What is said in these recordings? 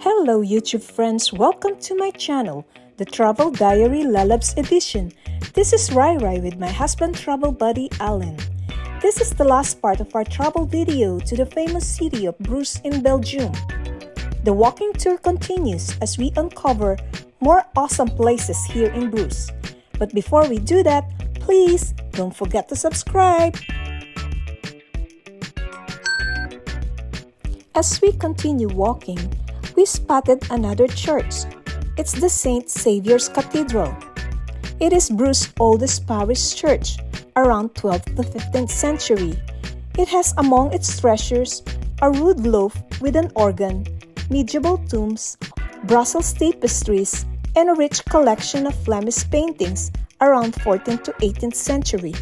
Hello YouTube friends, welcome to my channel, the Travel Diary Lalabs edition. This is Rai Rai with my husband travel buddy Alan. This is the last part of our travel video to the famous city of Bruges in Belgium. The walking tour continues as we uncover more awesome places here in Bruges. But before we do that, please don't forget to subscribe. As we continue walking, we spotted another church. It's the St. Saviour's Cathedral. It is Bruges' oldest parish church, around 12th to 15th century. It has among its treasures a wood loaf with an organ, medieval tombs, Brussels tapestries, and a rich collection of Flemish paintings around 14th to 18th century.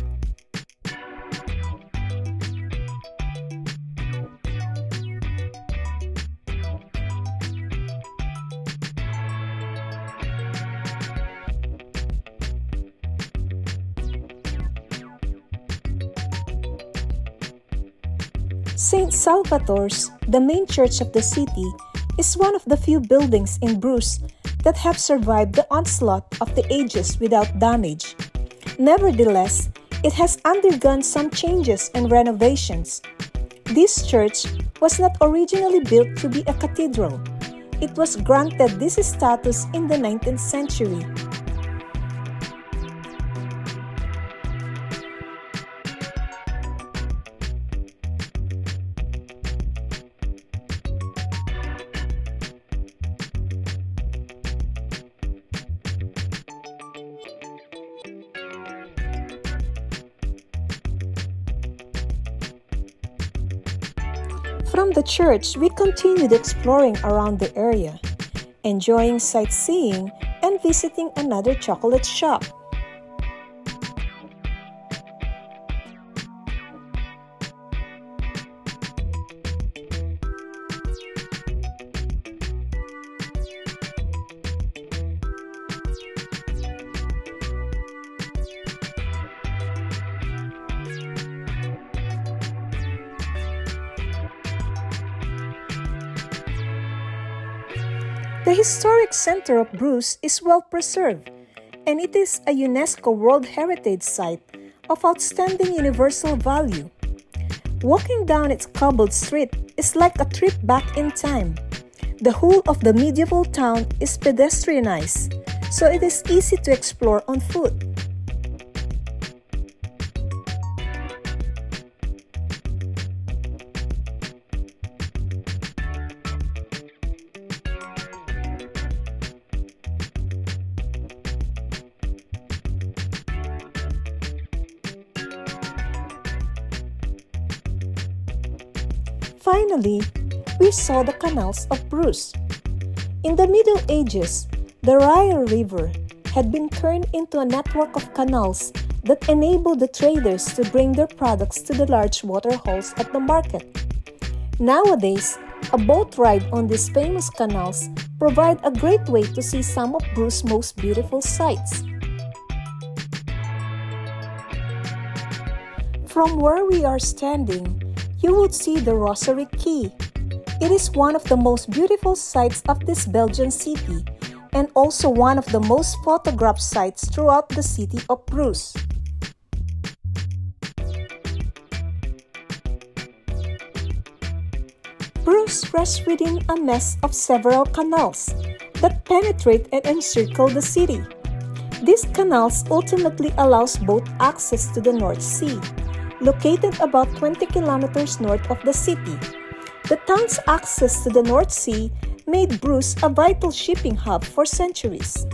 St. Salvator's, the main church of the city, is one of the few buildings in Bruges that have survived the onslaught of the ages without damage. Nevertheless, it has undergone some changes and renovations. This church was not originally built to be a cathedral. It was granted this status in the 19th century. From the church, we continued exploring around the area, enjoying sightseeing and visiting another chocolate shop. The historic center of Bruges is well preserved, and it is a UNESCO World Heritage Site of outstanding universal value. Walking down its cobbled street is like a trip back in time. The whole of the medieval town is pedestrianized, so it is easy to explore on foot. Finally, we saw the canals of Bruges. In the Middle Ages, the Rhine River had been turned into a network of canals that enabled the traders to bring their products to the large waterholes at the market. Nowadays, a boat ride on these famous canals provides a great way to see some of Bruges' most beautiful sights. From where we are standing, you would see the Rosary Quay. It is one of the most beautiful sights of this Belgian city and also one of the most photographed sites throughout the city of Bruges. Bruges rests within a mesh of several canals that penetrate and encircle the city. These canals ultimately allows boat access to the North Sea, located about 20 kilometers north of the city. The town's access to the North Sea made Bruges a vital shipping hub for centuries.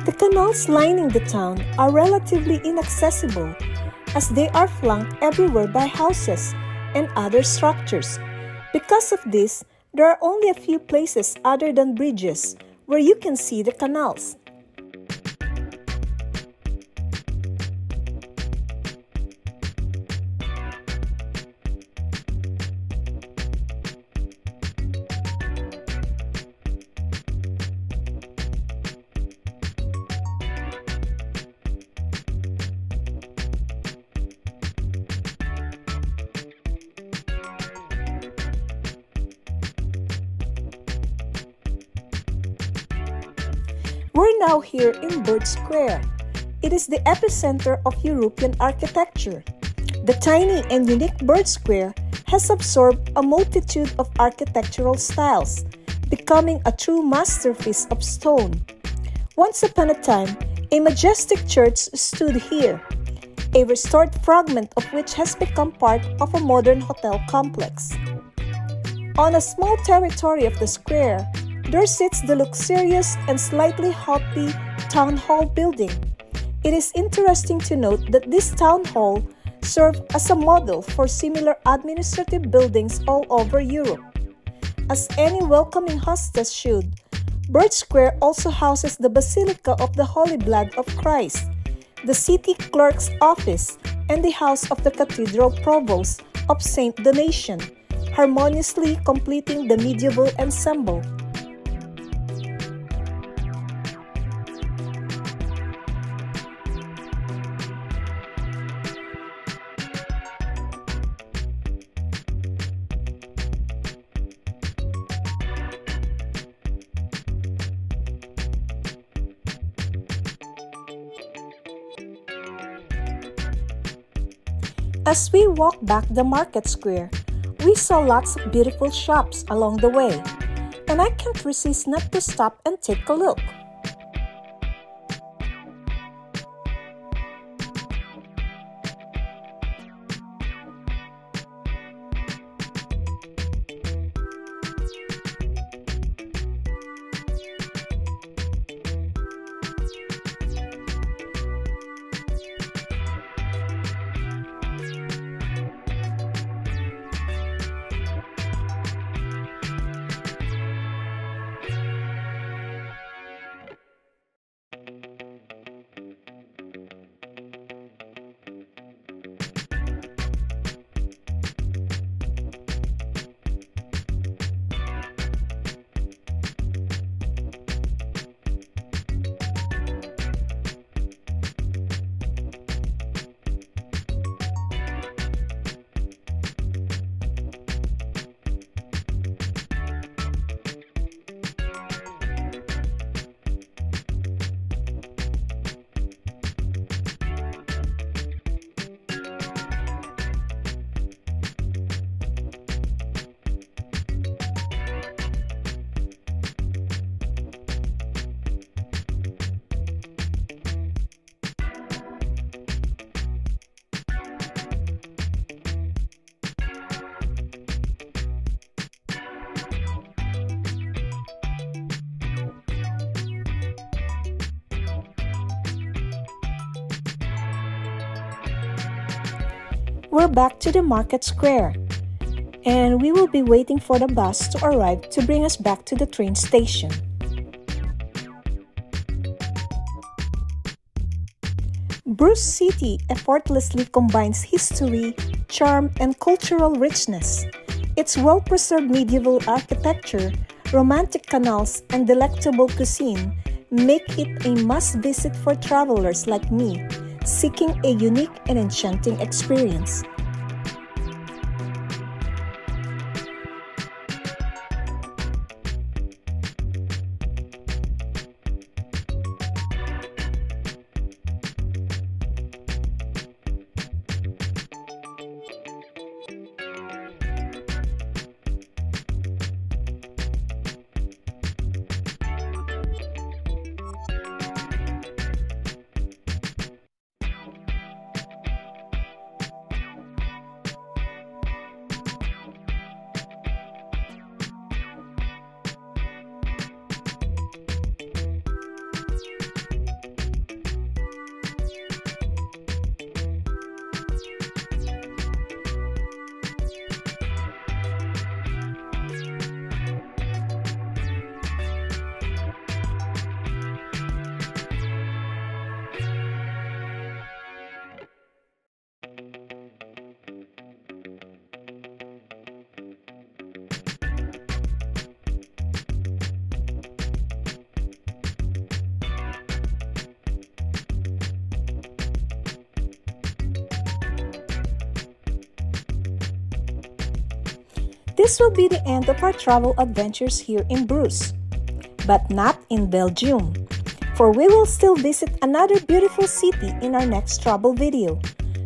The canals lining the town are relatively inaccessible as they are flanked everywhere by houses and other structures. Because of this, there are only a few places other than Bruges where you can see the canals. We're now here in Bruges Square. It is the epicenter of European architecture. The tiny and unique Bruges Square has absorbed a multitude of architectural styles, becoming a true masterpiece of stone. Once upon a time, a majestic church stood here, a restored fragment of which has become part of a modern hotel complex. On a small territory of the square, there sits the luxurious and slightly haughty town hall building. It is interesting to note that this town hall served as a model for similar administrative buildings all over Europe. As any welcoming hostess should, Bruges Square also houses the Basilica of the Holy Blood of Christ, the city clerk's office, and the house of the cathedral provost of Saint Donation, harmoniously completing the medieval ensemble. As we walked back the market square, we saw lots of beautiful shops along the way, and I can't resist not to stop and take a look. We're back to the market square, and we will be waiting for the bus to arrive to bring us back to the train station. Bruges City effortlessly combines history, charm, and cultural richness. Its well-preserved medieval architecture, romantic canals, and delectable cuisine make it a must-visit for travelers like me, seeking a unique and enchanting experience. This will be the end of our travel adventures here in Bruges, but not in Belgium, for we will still visit another beautiful city in our next travel video,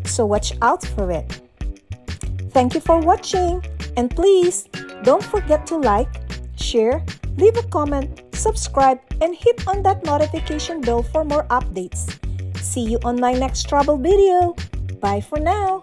so watch out for it. Thank you for watching, and please don't forget to like, share, leave a comment, subscribe, and hit on that notification bell for more updates. See you on my next travel video. Bye for now.